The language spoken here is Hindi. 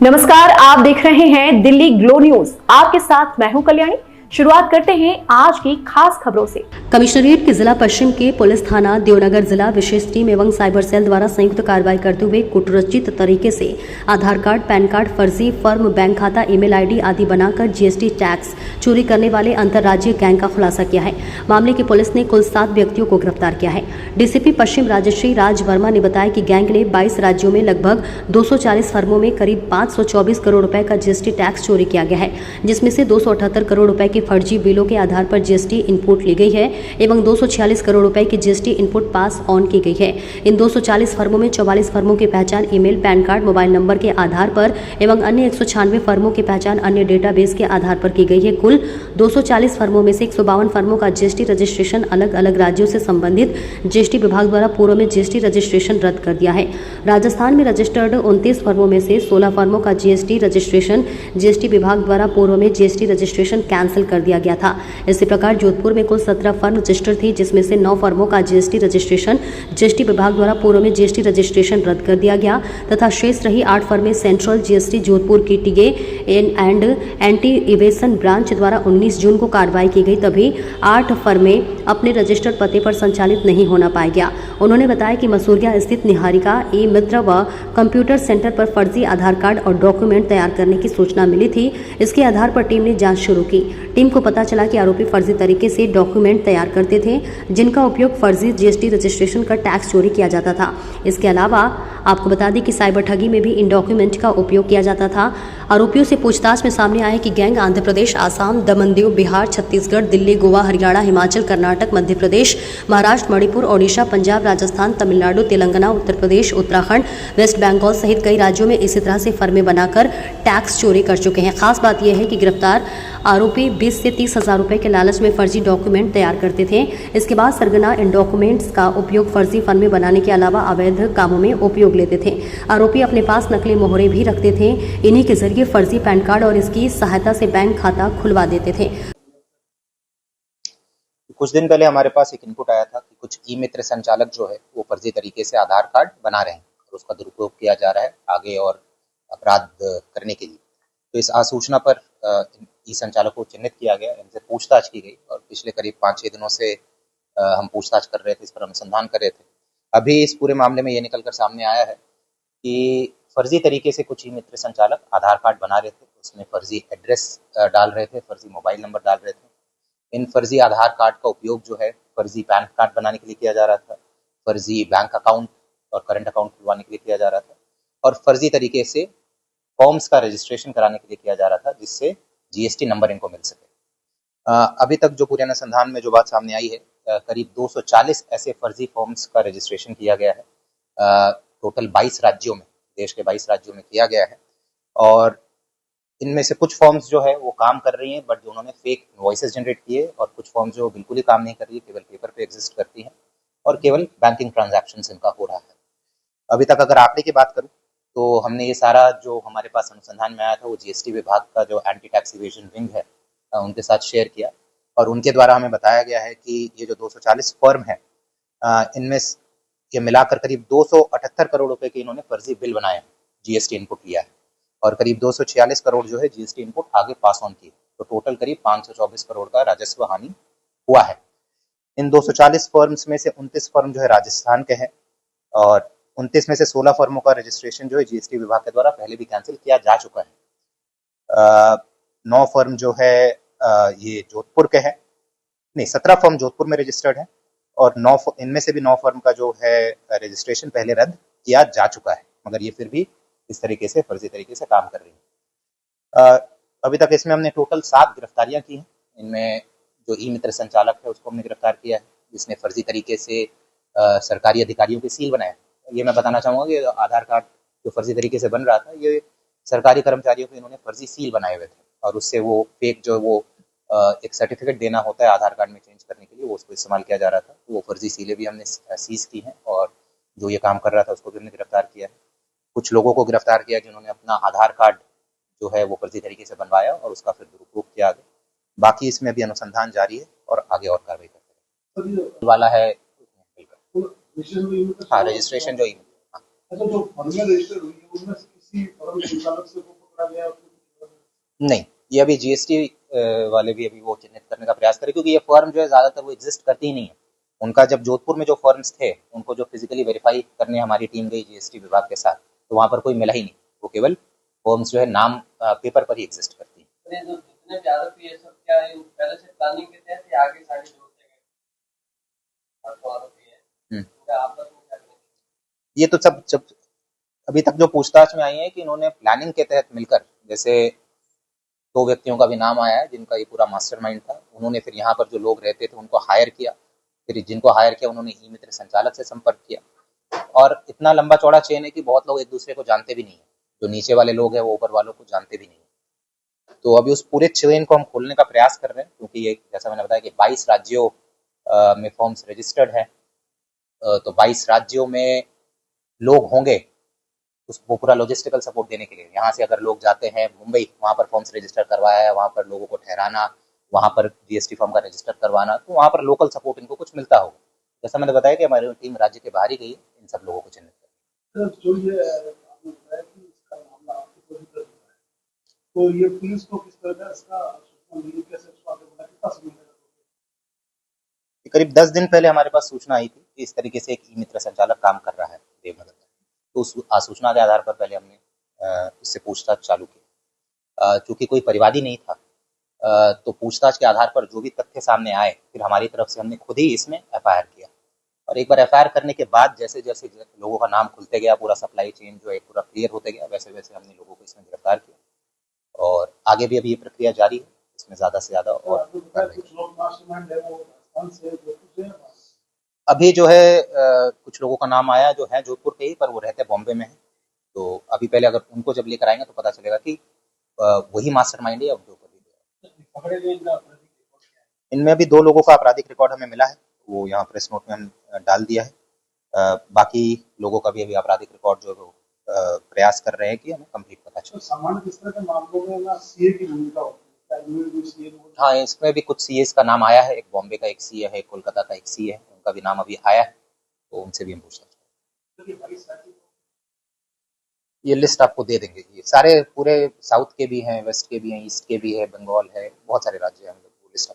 नमस्कार, आप देख रहे हैं दिल्ली ग्लो न्यूज। आपके साथ मैं हूं कल्याणी। शुरुआत करते हैं आज की खास खबरों से। कमिश्नरेट के जिला पश्चिम के पुलिस थाना देवनगर जिला विशेष टीम एवं साइबर सेल द्वारा संयुक्त कार्रवाई करते हुए कुटरचित तरीके से आधार कार्ड, पैन कार्ड, फर्जी फर्म, बैंक खाता, ईमेल आईडी आदि बनाकर जीएसटी टैक्स चोरी करने वाले अंतर्राज्यीय गैंग का खुलासा किया है। मामले की पुलिस ने कुल 7 व्यक्तियों को गिरफ्तार किया है। डीसीपी पश्चिम राजश्री राज वर्मा ने बताया कि गैंग ने 22 राज्यों में लगभग 240 फर्मों में करीब 524 करोड़ रुपए का जीएसटी टैक्स चोरी किया गया है, जिसमें से 278 करोड़ रुपए की फर्जी बिलों के आधार पर जीएसटी इनपुट ली गई है एवं 246 करोड़ रुपए की जीएसटी इनपुट पास ऑन की गई है। इन 240 फर्मों में 44 फर्मों की पहचान email, pan card, mobile number के आधार पर एवं अन्य 196 फर्मों की पहचान अन्य डेटाबेस के आधार पर की गई है। कुल 240 फर्मों में से 152 फर्मों का जीएसटी रजिस्ट्रेशन अलग अलग राज्यों से संबंधित जीएसटी विभाग द्वारा पूर्व में जीएसटी रजिस्ट्रेशन रद्द कर दिया है। राजस्थान में रजिस्टर्ड 29 फर्मों में से 16 फर्मों का जीएसटी रजिस्ट्रेशन जीएसटी विभाग द्वारा पूर्व में जीएसटी रजिस्ट्रेशन कैंसिल कर दिया गया था। इसी प्रकार जोधपुर में कुल 17 फर्म रजिस्टर्ड थी, जिसमें से 9 फर्मों का जीएसटी रजिस्ट्रेशन जीएसटी विभाग द्वारा पूर्व में जीएसटी रजिस्ट्रेशन रद्द कर दिया गया तथा शेष रही 8 फर्में सेंट्रल जीएसटी जोधपुर की टीगे एंड एंटी इवेशन ब्रांच द्वारा 19 जून को कार्रवाई की गई, तभी 8 फर्में अपने रजिस्टर्ड पते पर संचालित नहीं होना पाया गया। उन्होंने बताया कि मसूरिया स्थित निहारिका ई मित्र व कंप्यूटर सेंटर पर फर्जी आधार कार्ड और डॉक्यूमेंट तैयार करने की सूचना मिली थी। इसके आधार पर टीम ने जांच शुरू की। टीम को पता चला कि आरोपी फर्जी तरीके से डॉक्यूमेंट तैयार करते थे, जिनका उपयोग फर्जी जीएसटी रजिस्ट्रेशन का टैक्स चोरी किया जाता था। इसके अलावा आपको बता दें कि साइबर ठगी में भी इन डॉक्यूमेंट का उपयोग किया जाता था। आरोपियों से पूछताछ में सामने आया कि गैंग आंध्र प्रदेश, आसाम, दमन दीव, बिहार, छत्तीसगढ़, दिल्ली, गोवा, हरियाणा, हिमाचल, कर्नाटक, मध्य प्रदेश, महाराष्ट्र, मणिपुर, ओडिशा, पंजाब, राजस्थान, तमिलनाडु, तेलंगाना, उत्तर प्रदेश, उत्तराखंड, वेस्ट बंगाल सहित कई राज्यों में इसी तरह से फर्में बनाकर टैक्स चोरी कर चुके हैं। खास बात यह है कि गिरफ्तार आरोपी 20 से 30 हजार रुपए के लालच में फर्जी डॉक्यूमेंट तैयार करते थे। इसके बाद सरगना इन डॉक्यूमेंट्स का उपयोग फर्जी फर्में बनाने के अलावा अवैध कामों में उपयोग लेते थे। आरोपी अपने पास नकली मोहरे भी रखते थे। इन्हीं के जरिए फर्जी पैन कार्ड और इसकी सहायता से बैंक खाता खुलवा देते थे। कुछ दिन पहले हमारे पास एक इनपुट आया था कि कुछ ई मित्र संचालक जो है वो फर्जी तरीके से आधार कार्ड बना रहे हैं और उसका दुरुपयोग किया जा रहा है आगे और अपराध करने के लिए। तो इस आसूचना पर ई संचालकों को चिन्हित किया गया, इनसे पूछताछ की गई और पिछले करीब 5-6 दिनों से हम पूछताछ कर रहे थे, इस पर अनुसंधान कर रहे थे। अभी इस पूरे मामले में ये निकलकर सामने आया है कि फर्जी तरीके से कुछ ई मित्र संचालक आधार कार्ड बना रहे थे, उसमें फर्जी एड्रेस डाल रहे थे, फर्जी मोबाइल नंबर डाल रहे थे। इन फर्जी आधार कार्ड का उपयोग जो है फर्जी पैन कार्ड बनाने के लिए किया जा रहा था, फर्जी बैंक अकाउंट और करंट अकाउंट खुलवाने के लिए किया जा रहा था और फर्जी तरीके से फॉर्म्स का रजिस्ट्रेशन कराने के लिए किया जा रहा था, जिससे जीएसटी नंबर इनको मिल सके। अभी तक जो पूरे अनुसंधान में जो बात सामने आई है, करीब 240 ऐसे फर्जी फॉर्म्स का रजिस्ट्रेशन किया गया है। टोटल 22 राज्यों में, देश के 22 राज्यों में किया गया है और इनमें से कुछ फॉर्म्स जो है वो काम कर रही हैं, बट उन्होंने फेक इनवॉइसेस जनरेट किए और कुछ फॉर्म्स जो बिल्कुल ही काम नहीं कर रही है, केवल पेपर पे एग्जिस्ट करती हैं और केवल बैंकिंग ट्रांजैक्शंस इनका हो रहा है। अभी तक अगर आंकड़े की बात करूं तो हमने ये सारा जो हमारे पास अनुसंधान में आया था वो जीएसटी विभाग का जो एंटी टैक्स इवेजन विंग है उनके साथ शेयर किया और उनके द्वारा हमें बताया गया है कि ये जो 240 फर्म है इनमें ये मिलाकर करीब 278 करोड़ रुपए के इन्होंने फर्जी बिल बनाए हैं, जीएसटी इनपुट लिया है और करीब 246 करोड़ जो है जीएसटी इनपुट आगे पास ऑन किए, तो टोटल करीब 524 करोड़ का राजस्व हानि हुआ है। इन 240 फर्म्स में से 29 फर्म जो है राजस्थान के हैं और 29 में से 16 फर्मों का रजिस्ट्रेशन जो है जीएसटी विभाग के द्वारा पहले भी कैंसिल किया जा चुका है। 9 फर्म जो है ये जोधपुर के हैं, नहीं 17 फर्म जोधपुर में रजिस्टर्ड है और 9 इनमें से भी 9 फर्म का जो है रजिस्ट्रेशन पहले रद्द किया जा चुका है, मगर ये फिर भी इस तरीके से फर्जी तरीके से काम कर रही है। अभी तक इसमें हमने टोटल 7 गिरफ्तारियां की हैं। इनमें जो ई मित्र संचालक है उसको हमने गिरफ्तार किया है, जिसने फर्जी तरीके से सरकारी अधिकारियों के सील बनाए। ये मैं बताना चाहूँगा कि आधार कार्ड जो फर्जी तरीके से बन रहा था, ये सरकारी कर्मचारियों को इन्होंने फर्जी सील बनाए हुए थे और उससे वो फेक जो वो एक सर्टिफिकेट देना होता है आधार कार्ड में चेंज करने के लिए, वो उसको इस्तेमाल किया जा रहा था। वो फर्जी सीलें भी हमने सीज की हैं और जो ये काम कर रहा था उसको भी हमने गिरफ्तार किया है। कुछ लोगों को गिरफ्तार किया जिन्होंने अपना आधार कार्ड जो है वो फर्जी तरीके से बनवाया और उसका फिर दुरुपयोग किया आगे। बाकी इसमें भी अनुसंधान जारी है और आगे और कार्रवाई करते हैं वाला है। हाँ, रजिस्ट्रेशन जो फर्म संचालक से को पकड़ा गया? नहीं, ये अभी जीएसटी वाले भी अभी वो चिन्हित करने का प्रयास करें, क्योंकि ये फर्म जो है ज्यादातर वो एग्जिस्ट करती ही नहीं है। उनका जब जोधपुर में जो फर्म्स थे उनको जो फिजिकली वेरीफाई करने हमारी टीम गई जीएसटी विभाग के साथ, तो वहां पर कोई मिला ही नहीं। वो केवल फर्म्स जो है नाम पेपर पर ही एग्जिस्ट करती है। जो जितने भी आरोप ये सब क्या है पहले से प्लानिंग के तहत या आगे सारे जोड़ते गए? आपको आरोप ये है क्या आपस में क्या करें? ये तो सब जब अभी तक जो पूछताछ में आई है कि इन्होंने प्लानिंग के तहत मिलकर, जैसे 2 व्यक्तियों का भी नाम आया है जिनका ये पूरा मास्टरमाइंड था। उन्होंने फिर यहाँ पर जो लोग रहते थे उनको हायर किया, फिर जिनको हायर किया उन्होंने ई मित्र संचालक से संपर्क किया, और इतना लंबा चौड़ा चेन है कि बहुत लोग एक दूसरे को जानते भी नहीं है। जो नीचे वाले लोग हैं वो ऊपर वालों को जानते भी नहीं है। तो अभी उस पूरे चेन को हम खोलने का प्रयास कर रहे हैं, क्योंकि ये जैसा मैंने बताया कि 22 राज्यों में फॉर्म्स रजिस्टर्ड है। तो 22 राज्यों में लोग होंगे वो पूरा लॉजिस्टिकल सपोर्ट देने के लिए। यहाँ से अगर लोग जाते हैं मुंबई, वहाँ पर फॉर्म्स रजिस्टर करवाया है, वहाँ पर लोगों को ठहराना, वहाँ पर जीएसटी फॉर्म का रजिस्टर करवाना, तो वहाँ पर लोकल सपोर्ट इनको कुछ मिलता होगा। जैसा मैंने बताया कि हमारी टीम राज्य के बाहर ही गई है इन सब लोगों को चिन्हित करने। जो ये आपने बताया कि इसका मामला आपके को भी है, तो ये पुलिस को किस तरह का इसका सूचना मिली, कैसे उसको आगे बढ़ा, कितना समय लगा? करीब 10 दिन पहले हमारे पास सूचना आई थी कि इस तरीके से एक ई मित्र संचालक काम कर रहा है देवनगर में। तो उस सूचना के आधार पर पहले हमने उससे पूछताछ चालू की। चूंकि कोई परिवादी नहीं था, तो पूछताछ के आधार पर जो भी तथ्य सामने आए, फिर हमारी तरफ से हमने खुद ही इसमें एफआईआर किया। और एक बार एफआईआर करने के बाद जैसे जैसे लोगों का नाम खुलते गया, पूरा सप्लाई चेन जो है पूरा क्लियर होते गया, वैसे वैसे हमने लोगों को इसमें गिरफ्तार किया। और आगे भी अभी ये प्रक्रिया जारी है, इसमें ज्यादा से ज्यादा और कुछ लोग मास्टरमाइंड है वो राजस्थान से, जोधपुर से। अभी जो है कुछ लोगों का नाम आया जो है जोधपुर के ही, पर वो रहते बॉम्बे में है। तो अभी पहले अगर उनको जब लेकर आएंगे तो पता चलेगा कि वही मास्टरमाइंड है या जो पकड़े गए इनका आपराधिक रिकॉर्ड क्या है? इनमें अभी 2 लोगों का आपराधिक रिकॉर्ड हमें मिला है, वो यहाँ प्रेस नोट में हम डाल दिया है। बाकी लोगों का भी अभी आपराधिक रिकॉर्ड जो है वो प्रयास कर रहे हैं कि हमें कंप्लीट पता तो चले। सामान्य किस तरह के मामलों में ना सीए की भूमिका होती है? इनमें भी सीए लोग हाँ, इसमें भी कुछ सीएस का नाम आया है, एक बॉम्बे का एक सीए है, एक कोलकाता का एक सीए है, उनका भी नाम अभी आया है, तो उनसे भी हम पूछताछ करेंगे। भाई साथी ये लिस्ट आपको दे देंगे। ये सारे पूरे साउथ के भी हैं, वेस्ट के भी हैं, ईस्ट के भी है, बंगाल है, बहुत सारे राज्य हैं, हम लोग वो लिस्ट